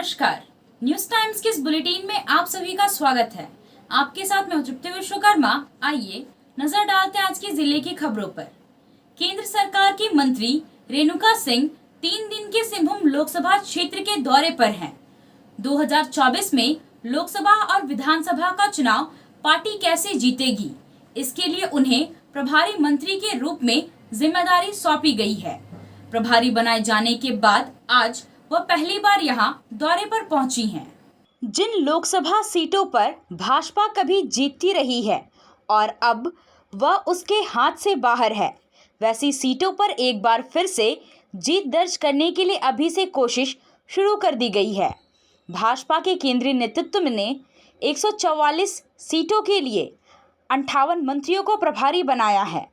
नमस्कार। News times के इस बुलेटिन में आप सभी का स्वागत है। आपके साथ मैं तृप्ति विश्वकर्मा। आइए नजर डालते हैं आज की जिले की खबरों पर। केंद्र सरकार की मंत्री रेणुका सिंह 3 दिन के सिंहभूम लोकसभा क्षेत्र के दौरे पर हैं। 2024 में लोकसभा और विधानसभा का चुनाव पार्टी कैसे जीतेगी, इसके लिए उन्हें प्रभारी मंत्री के रूप में जिम्मेदारी सौंपी गई है। प्रभारी बनाए जाने के बाद आज वह पहली बार यहां दौरे पर पहुंची हैं। जिन लोकसभा सीटों पर भाजपा कभी जीतती रही है और अब वह उसके हाथ से बाहर है, वैसी सीटों पर एक बार फिर से जीत दर्ज करने के लिए अभी से कोशिश शुरू कर दी गई है। भाजपा के केंद्रीय नेतृत्व ने 144 सीटों के लिए 58 मंत्रियों को प्रभारी बनाया है।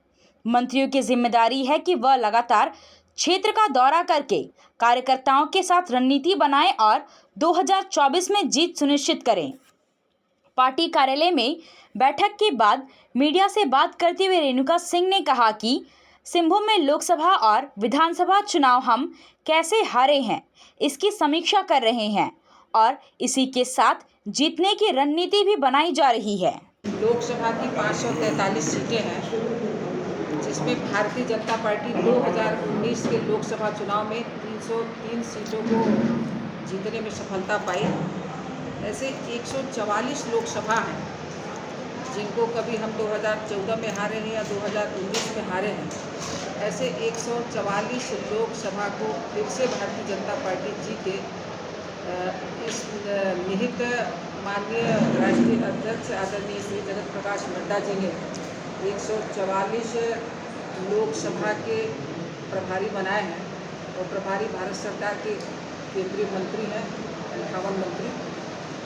मंत्रियों की जिम्मेदारी है कि वह लगातार क्षेत्र का दौरा करके कार्यकर्ताओं के साथ रणनीति बनाएं और 2024 में जीत सुनिश्चित करें। पार्टी कार्यालय में बैठक के बाद मीडिया से बात करते हुए रेणुका सिंह ने कहा कि सिंहभूम में लोकसभा और विधानसभा चुनाव हम कैसे हारे हैं, इसकी समीक्षा कर रहे हैं और इसी के साथ जीतने की रणनीति भी बनाई जा रही है। लोकसभा की 543 सीटें हैं, जिसमें भारतीय जनता पार्टी 2019 के लोकसभा चुनाव में 303 सीटों को जीतने में सफलता पाई। ऐसे 144 लोकसभा हैं जिनको कभी हम 2014 में हारे हैं या 2019 में हारे हैं। ऐसे 144 लोकसभा को फिर से भारतीय जनता पार्टी जीते, इस निहित माननीय राष्ट्रीय अध्यक्ष आदरणीय श्री जगत प्रकाश नड्डा जी ने 144 लोकसभा के प्रभारी बनाए हैं और प्रभारी भारत सरकार के केंद्रीय मंत्री हैं, 58 मंत्री।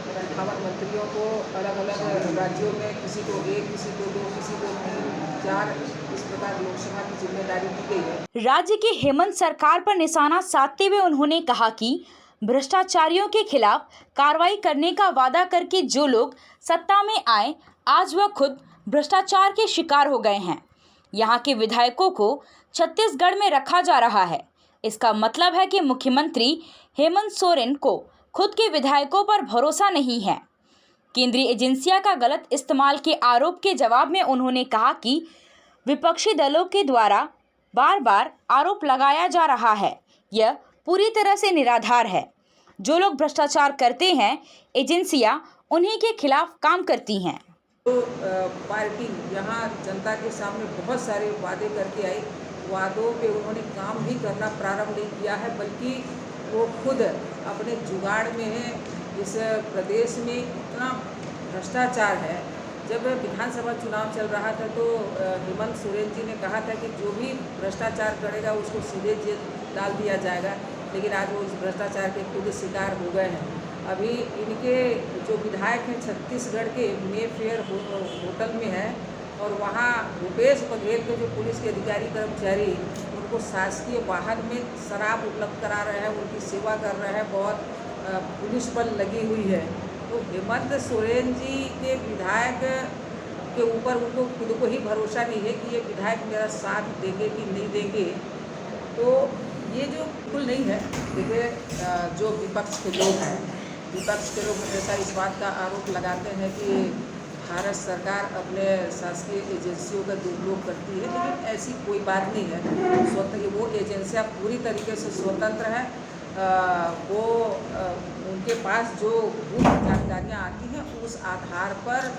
और 58 मंत्रियों को अलग अलग राज्यों में किसी को 1, किसी को 2, किसी को 3, 4 इस प्रकार लोकसभा की जिम्मेदारी दी गई है। राज्य की हेमंत सरकार पर निशाना साधते हुए उन्होंने कहा कि भ्रष्टाचारियों के खिलाफ कार्रवाई करने का वादा करके जो लोग सत्ता में आए, आज वह खुद भ्रष्टाचार के शिकार हो गए हैं। यहाँ के विधायकों को छत्तीसगढ़ में रखा जा रहा है। इसका मतलब है कि मुख्यमंत्री हेमंत सोरेन को खुद के विधायकों पर भरोसा नहीं है। केंद्रीय एजेंसियों का गलत इस्तेमाल के आरोप के जवाब में उन्होंने कहा कि विपक्षी दलों के द्वारा बार बार आरोप लगाया जा रहा है, यह पूरी तरह से निराधार है। जो लोग भ्रष्टाचार करते हैं, एजेंसियां उन्हीं के खिलाफ काम करती हैं। तो पार्टी यहाँ जनता के सामने बहुत सारे वादे करके आई। वादों पे उन्होंने काम भी करना प्रारंभ नहीं किया है, बल्कि वो खुद अपने जुगाड़ में है। इस प्रदेश में इतना भ्रष्टाचार है। जब विधानसभा चुनाव चल रहा था तो हेमंत सोरेन जी ने कहा था कि जो भी भ्रष्टाचार करेगा उसको सीधे जेल डाल दिया जाएगा, लेकिन आज वो इस भ्रष्टाचार के खुद शिकार हो गए हैं। अभी इनके जो विधायक हैं छत्तीसगढ़ के मेफेयर होटल में है और वहाँ भूपेश बघेल के जो पुलिस के अधिकारी कर्मचारी उनको शासकीय वाहन में शराब उपलब्ध करा रहे हैं, उनकी सेवा कर रहे हैं, बहुत पुलिस बल लगी हुई है। तो हेमंत सोरेन जी के विधायक के ऊपर उनको खुद को ही भरोसा नहीं है कि ये विधायक मेरा साथ देंगे कि नहीं देंगे। तो ये जो बिल्कुल नहीं है। देखिए, जो विपक्ष के लोग हैं, विपक्ष के लोग हमेशा इस बात का आरोप लगाते हैं कि भारत सरकार अपने शासकीय एजेंसियों का दुरुपयोग करती है, लेकिन ऐसी कोई बात नहीं है। स्वतंत्र वो एजेंसियाँ पूरी तरीके से स्वतंत्र हैं। वो उनके पास जो गुप्त जानकारियाँ आती हैं उस आधार पर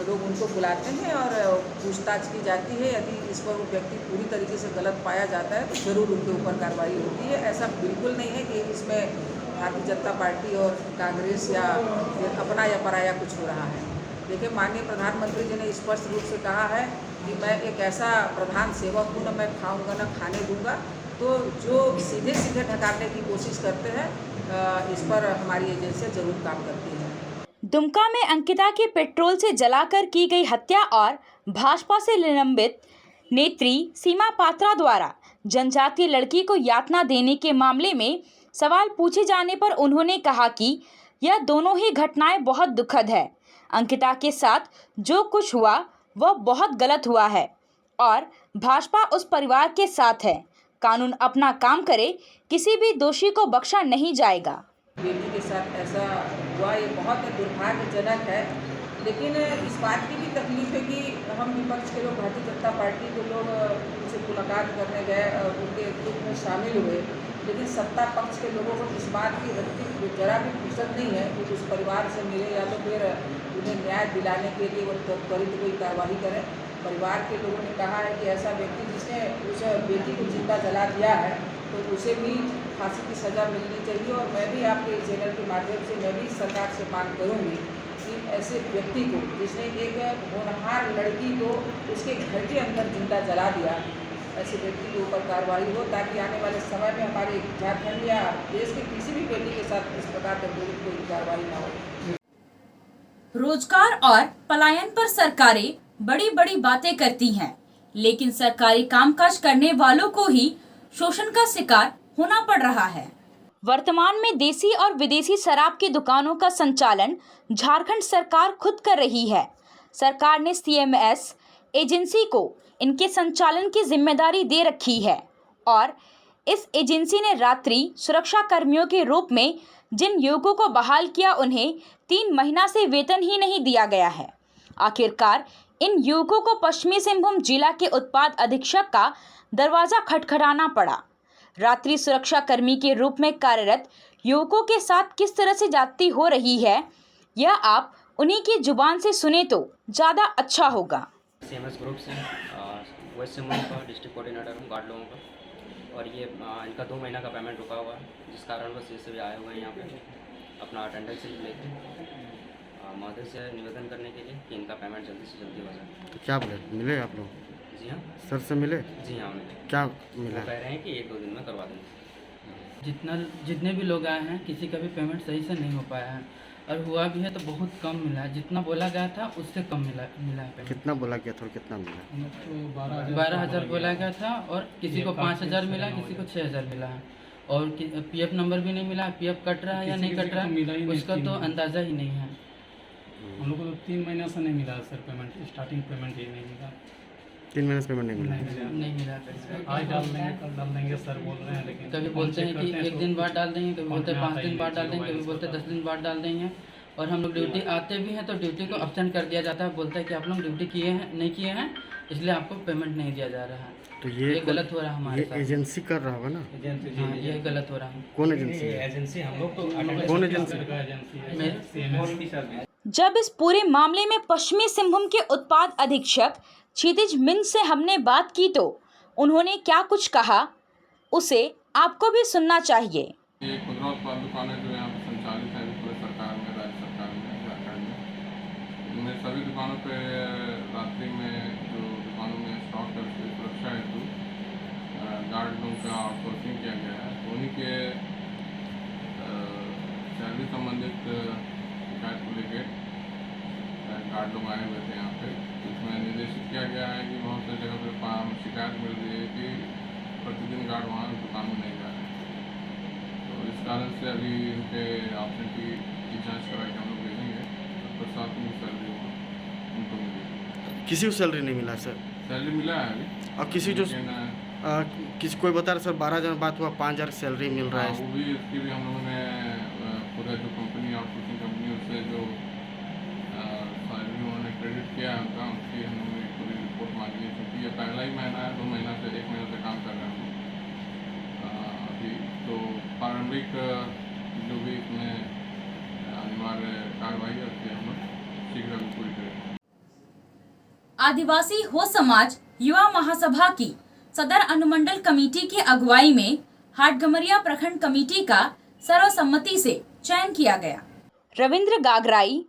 लोग उनको बुलाते हैं और पूछताछ की जाती है। यदि इस पर वो व्यक्ति पूरी तरीके से गलत पाया जाता है तो ज़रूर उनके ऊपर कार्रवाई होती है। ऐसा बिल्कुल नहीं है कि इसमें भारतीय जनता पार्टी और कांग्रेस या अपना या पराया कुछ हो रहा है। देखिए, माननीय प्रधानमंत्री जी ने स्पष्ट रूप से कहा है कि मैं एक ऐसा प्रधान सेवक हूँ, न मैं खाऊंगा न खाने दूंगा। तो जो सीधे सीधे ढकालने की कोशिश करते हैं, इस पर हमारी एजेंसियाँ जरूर काम करती हैं। दुमका में अंकिता की पेट्रोल से जलाकर की गई हत्या और भाजपा से निलंबित नेत्री सीमा पात्रा द्वारा जनजातीय लड़की को यातना देने के मामले में सवाल पूछे जाने पर उन्होंने कहा कि यह दोनों ही घटनाएं बहुत दुखद है। अंकिता के साथ जो कुछ हुआ वह बहुत गलत हुआ है और भाजपा उस परिवार के साथ है। कानून अपना काम करे, किसी भी दोषी को बख्शा नहीं जाएगा। बेटी के साथ ऐसा हुआ, ये बहुत दुर्भाग्यजनक है। लेकिन इस बात की भी तकलीफ है कि हम विपक्ष के लोग, भारतीय जनता पार्टी के लोग उनसे मुलाकात करने गए और उनके दुख में शामिल हुए, लेकिन सत्ता पक्ष के लोगों को इस बात की जरा भी फुर्सत नहीं है कि उस परिवार से मिले या तो फिर उन्हें न्याय दिलाने के लिए वो त्वरित कोई कार्रवाई करें। परिवार के लोगों ने कहा है कि ऐसा व्यक्ति जिसने उस बेटी को जिंदा जला दिया है तो उसे भी फांसी की सज़ा मिलनी चाहिए। और मैं भी आपके चैनल के माध्यम से मैं भी सरकार से मांग करूँगी कि ऐसे व्यक्ति को, जिसने एक होनहार लड़की को उसके घर के अंदर जिंदा जला दिया, ऐसे व्यक्ति के ऊपर कार्रवाई हो, ताकि आने वाले समय में हमारे झारखंड या देश के किसी भी बेटी के साथ इस प्रकार की कोई कार्रवाई ना हो। रोजगार और पलायन पर सरकारें बड़ी बड़ी बातें करती हैं, लेकिन सरकारी कामकाज करने वालों को ही शोषण का शिकार होना पड़ रहा है। वर्तमान में देसी और विदेशी शराब की दुकानों का संचालन झारखंड सरकार खुद कर रही है। सरकार ने CMS एजेंसी को इनके संचालन की जिम्मेदारी दे रखी है और इस एजेंसी ने रात्रि सुरक्षा कर्मियों के रूप में जिन युवकों को बहाल किया, उन्हें 3 महीना से वेतन ही नहीं दिया गया है। आखिरकार इन युवकों को पश्चिमी सिंहभूम जिला के उत्पाद अधीक्षक का दरवाजा खटखटाना पड़ा। रात्रि सुरक्षा कर्मी के रूप में कार्यरत युवकों के साथ किस तरह से जाती हो रही है, यह आप उन्हीं की जुबान से सुने तो ज़्यादा अच्छा होगा। CMS ग्रुप से वेस्ट सिंहभूम का डिस्ट्रिक्ट कोऑर्डिनेटर हूँ गार्ड लोगों का, और ये इनका 2 महीना का पेमेंट रुका हुआ है, जिस कारण वो से भी आए हुए हैं यहाँ पे अपना अटेंडेंस लेके महोदय से निवेदन करने के लिए कि इनका पेमेंट जल्दी से जल्दी हो जाए। तो क्या बोले, मिले आप लोग? जी हाँ सर से मिले? जी हाँ मिले। क्या वो मिला? कह रहे हैं कि 1-2 दिन में करवा देंगे। जितने भी लोग आए हैं किसी का भी पेमेंट सही से नहीं हो पाया है, और हुआ भी है तो बहुत कम मिला है। जितना बोला गया था उससे कम मिला है पेमेंट। कितना बोला गया था और कितना मिला? 12,000 बोला गया था और किसी को 5,000 मिला, किसी को 6,000 मिला है। और PF नंबर भी नहीं मिला, PF कट रहा है या नहीं कट रहा है उसका तो अंदाज़ा ही नहीं है। हम लोग को तो 3 महीना से नहीं मिला सर पेमेंट, स्टार्टिंग पेमेंट ही नहीं मिला। 3 महीने से पेमेंट नहीं मिला? नहीं मिला। आज डाल देंगे, कल डाल देंगे सर बोल रहे हैं, लेकिन कभी बोलते हैं कि 1 दिन बाद डाल देंगे, कभी बोलते हैं 5 दिन बाद डाल देंगे, कभी बोलते हैं 10 दिन बाद डाल देंगे। और हम लोग ड्यूटी आते भी हैं तो ड्यूटी को अब्सेंट कर दिया जाता है, बोलता है कि आप लोग ड्यूटी किए हैं नहीं किए हैं, इसलिए आपको पेमेंट नहीं दिया जा रहा है। तो ये गलत हो रहा है हमारे साथ। एजेंसी कर रहा होगा ना? हाँ, ये गलत हो रहा है। कौन एजेंसी है? एजेंसी हम लोग तो कौन एजेंसी? जब इस पूरे मामले में पश्चिमी सिंहभूम के उत्पाद अधीक्षक क्षितिज मिंज से हमने बात की तो उन्होंने क्या कुछ कहा, उसे आपको भी सुनना चाहिए। ये खुदरा उत्पाद दुकानें जो यहाँ पर संचालित है पूरे सरकार में, राज्य सरकार में, झारखंड में, इनमें सभी दुकानों पे रात्रि में जो दुकानों में स्टॉक है उसकी सुरक्षा हेतु गार्ड लोगों का आउटसोर्सिंग किया गया है। तो उन्हीं के सैलरी संबंधित शिकायत को लेकर गार्ड लोग आए हुए थे यहाँ पे। इसमें निर्देशित किया गया है कि बहुत सी जगह पर शिकायत मिल रही है कि प्रतिदिन गार्ड वहाँ दुकान में नहीं जा रहे हैं। तो इस कारण से अभी उनके एब्सेंटी की जांच करा के हम लोग भेजेंगे, तत्पश्चात उनकी सैलरी उनको मिलेगी। किसी को सैलरी नहीं मिला सर? सैलरी मिला है अभी, और किसी जो किसी कोई बता रहा सर 12,000 बात हुआ 5,000 सैलरी मिल रहा है। वो भी इसकी भी हम लोगों ने पूरा जो कंपनी आउटसोर्सिंग कंपनी उससे जो सैलरी उन्होंने क्रेडिट किया है उनका, उसकी हम लोगों ने पूरी रिपोर्ट मांगी है, क्योंकि ये पहला ही महीना है, 2 महीना से 1 महीना से काम कर रहे हैं अभी। तो प्रारंभिक जो भी इसमें अनिवार्य कार्रवाई है उसकी हम लोग शीघ्र पूरी करेंगे। आदिवासी हो समाज युवा महासभा की सदर अनुमंडल कमेटी की अगुवाई में हाटगमरिया प्रखंड कमेटी का सर्वसम्मति से चयन किया गया। रविंद्र गागराई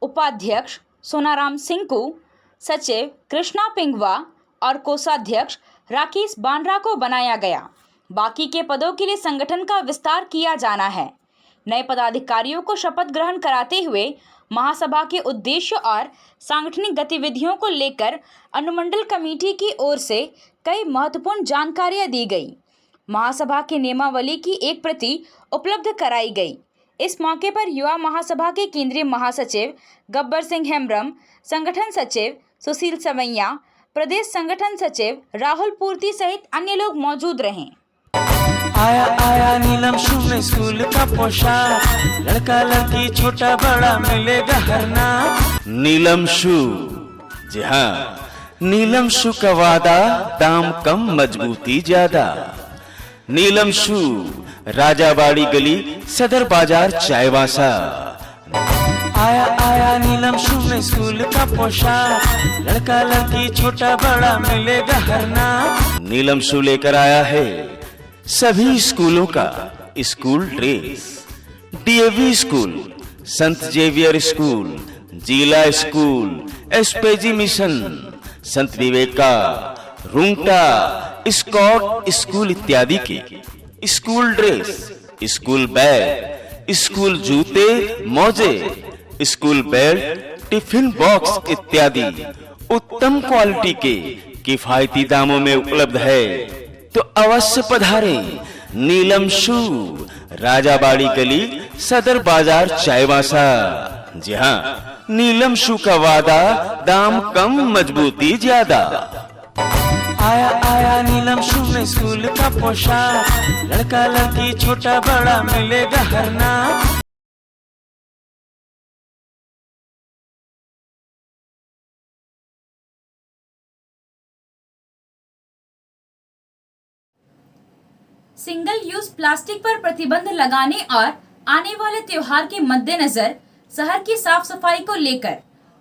उपाध्यक्ष, सोनाराम सिंकू सचिव, कृष्णा पिंगवा और कोषाध्यक्ष राकेश बांड्रा को बनाया गया। बाकी के पदों के लिए संगठन का विस्तार किया जाना है। नए पदाधिकारियों को शपथ ग्रहण कराते हुए महासभा के उद्देश्य और सांगठनिक गतिविधियों को लेकर अनुमंडल कमेटी की ओर से कई महत्वपूर्ण जानकारियां दी गई। महासभा के नियमावली की एक प्रति उपलब्ध कराई गई। इस मौके पर युवा महासभा के केंद्रीय महासचिव गब्बर सिंह हेम्ब्रम, संगठन सचिव सुशील सवैया, प्रदेश संगठन सचिव राहुल पूर्ति सहित अन्य लोग मौजूद रहे। आया आया नीलम शू में स्कूल का पोशाक, लड़का लड़की छोटा बड़ा मिलेगा हर नाम। नीलम शू, जी हाँ, नीलम शू का वादा, दाम कम मजबूती ज्यादा। नीलम शू, राजाबाड़ी गली, सदर बाजार, चायवासा। आया आया नीलम शू में स्कूल का पोशाक, लड़का लड़की छोटा बड़ा मिलेगा हर नाम। नीलम शू लेकर आया है सभी स्कूलों का स्कूल ड्रेस। डीएवी स्कूल, संत जेवियर स्कूल, जिला स्कूल, एसपीजी मिशन, संत विवेका, रुंगटा, स्कॉट स्कूल इत्यादि के school dress, school bag, school जूते, मोजे, स्कूल बेल्ट, टिफिन बॉक्स इत्यादि उत्तम क्वालिटी के किफायती दामों में उपलब्ध है। तो अवश्य पधारें नीलम शू, राजाबाड़ी गली, सदर बाजार, चायवासा। जी हाँ, नीलम शू का वादा, दाम कम मजबूती ज्यादा। आया आया नीलम शू में स्कूल का पोशाक, लड़का लड़की छोटा बड़ा मिलेगा हर नाम। सिंगल यूज प्लास्टिक पर प्रतिबंध लगाने और आने वाले त्योहार के मद्देनजर शहर की साफ सफाई को लेकर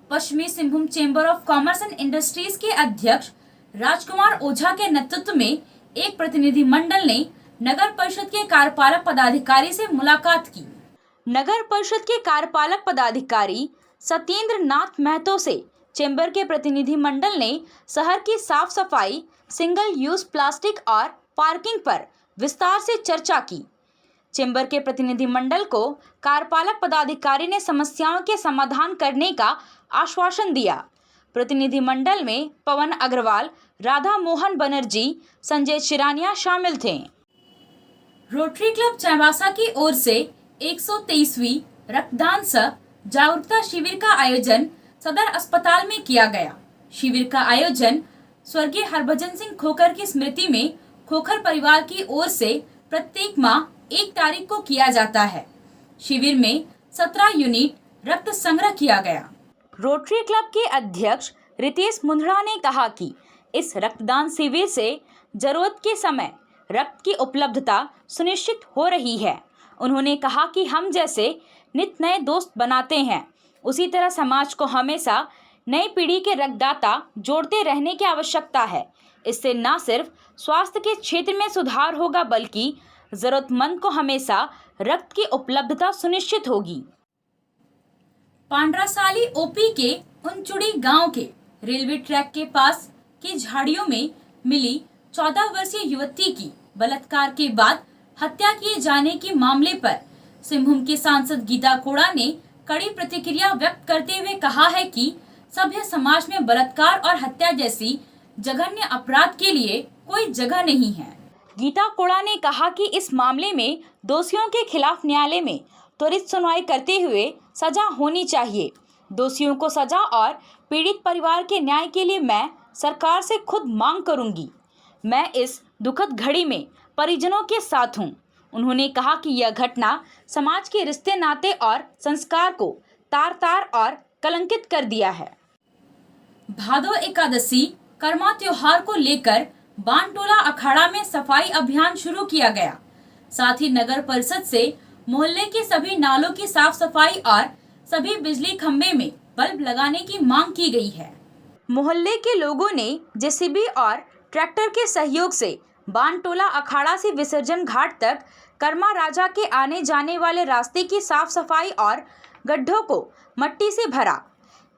पश्चिमी Singhbhum chamber of commerce and industries के अध्यक्ष राजकुमार ओझा के नेतृत्व में एक प्रतिनिधि मंडल ने नगर परिषद के कार्यपालक पदाधिकारी से मुलाकात की। नगर परिषद के कार्यपालक पदाधिकारी सत्येंद्र नाथ महतो से चेंबर के प्रतिनिधि मंडल ने शहर की साफ सफाई, सिंगल यूज प्लास्टिक और पार्किंग पर विस्तार से चर्चा की। चेंबर के प्रतिनिधि मंडल को कार्यपालक पदाधिकारी ने समस्याओं के समाधान करने का आश्वासन दिया। प्रतिनिधि मंडल में पवन अग्रवाल, राधा मोहन बनर्जी, संजय चिरानिया शामिल थे। रोटरी क्लब चाईबासा की ओर से 123वीं रक्तदान सह जागरूकता शिविर का आयोजन सदर अस्पताल में किया गया। शिविर का आयोजन स्वर्गीय हरभजन सिंह खोखर की स्मृति में खोखर परिवार की ओर से प्रत्येक माह 1 तारीख को किया जाता है। शिविर में 17 यूनिट रक्त संग्रह किया गया। रोटरी क्लब के अध्यक्ष रितेश मुंदड़ा ने कहा कि इस रक्तदान शिविर से जरूरत के समय रक्त की उपलब्धता सुनिश्चित हो रही है। उन्होंने कहा कि हम जैसे नित नए दोस्त बनाते हैं, उसी तरह समाज को हमेशा नई पीढ़ी के रक्तदाता जोड़ते रहने की आवश्यकता है। इससे न सिर्फ स्वास्थ्य के क्षेत्र में सुधार होगा, बल्कि जरूरतमंद को हमेशा रक्त की उपलब्धता सुनिश्चित होगी। पांड्रासाली ओपी के उनचुड़ी गांव के रेलवे ट्रैक के पास की झाड़ियों में मिली 14 वर्षीय युवती की बलात्कार के बाद हत्या किए जाने के मामले पर सिंहभूम के सांसद गीता कोड़ा ने कड़ी प्रतिक्रिया व्यक्त करते हुए कहा है कि सभ्य समाज में बलात्कार और हत्या जैसी जघन्य अपराध के लिए कोई जगह नहीं है। गीता कोड़ा ने कहा कि इस मामले में दोषियों के खिलाफ न्यायालय में त्वरित सुनवाई करते हुए सजा होनी चाहिए। दोषियों को सजा और पीड़ित परिवार के न्याय के लिए मैं सरकार से खुद मांग करूंगी। मैं इस दुखद घड़ी में परिजनों के साथ हूं। उन्होंने कहा कि यह घटना समाज के रिश्ते नाते और संस्कार को तार-तार और कलंकित कर दिया है। भादो एकादशी कर्मा त्योहार को लेकर बानटोला अखाड़ा में सफाई अभियान शुरू किया गया। साथ ही नगर परिषद से मोहल्ले के सभी नालों की साफ सफाई और सभी बिजली खंभे में बल्ब लगाने की मांग की गई है। मोहल्ले के लोगों ने जेसीबी और ट्रैक्टर के सहयोग से बानटोला अखाड़ा से विसर्जन घाट तक कर्मा राजा के आने जाने वाले रास्ते की साफ सफाई और गड्ढों को मट्टी से भरा।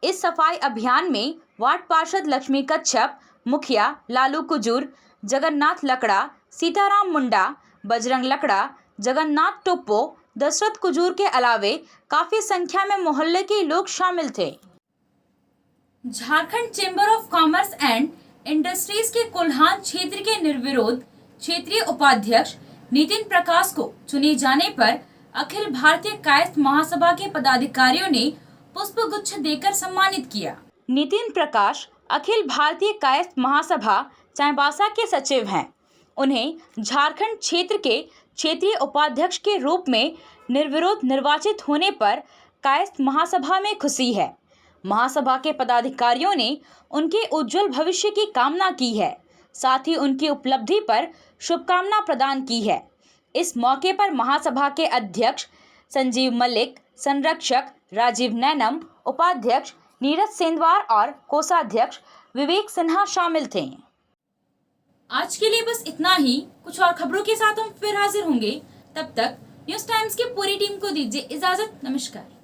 इस सफाई अभियान में वार्ड पार्षद लक्ष्मी कच्छप, मुखिया लालू कुजूर, जगन्नाथ लकड़ा, सीताराम मुंडा, बजरंग लकड़ा, जगन्नाथ टोप्पो, दशरथ कुजूर के अलावे काफी संख्या में मोहल्ले के लोग शामिल थे। Jharkhand chamber of commerce and industries के कोल्हान क्षेत्र के निर्विरोध क्षेत्रीय उपाध्यक्ष नितिन प्रकाश को चुने जाने पर अखिल भारतीय कायस्थ महासभा के पदाधिकारियों ने पुष्प गुच्छ देकर सम्मानित किया। नितिन प्रकाश अखिल भारतीय कायस्थ महासभा चाईबासा के सचिव हैं। उन्हें झारखंड क्षेत्र के क्षेत्रीय उपाध्यक्ष के रूप में निर्विरोध निर्वाचित होने पर कायस्थ महासभा में खुशी है। महासभा के पदाधिकारियों ने उनके उज्जवल भविष्य की कामना की है, साथ ही उनकी उपलब्धि पर शुभकामना प्रदान की है। इस मौके पर महासभा के अध्यक्ष संजीव मलिक, संरक्षक राजीव नैनम, उपाध्यक्ष नीरज सेंधवार और कोषाध्यक्ष विवेक सिन्हा शामिल थे। आज के लिए बस इतना ही। कुछ और खबरों के साथ हम फिर हाजिर होंगे। तब तक न्यूज़ टाइम्स की पूरी टीम को दीजिए इजाजत। नमस्कार।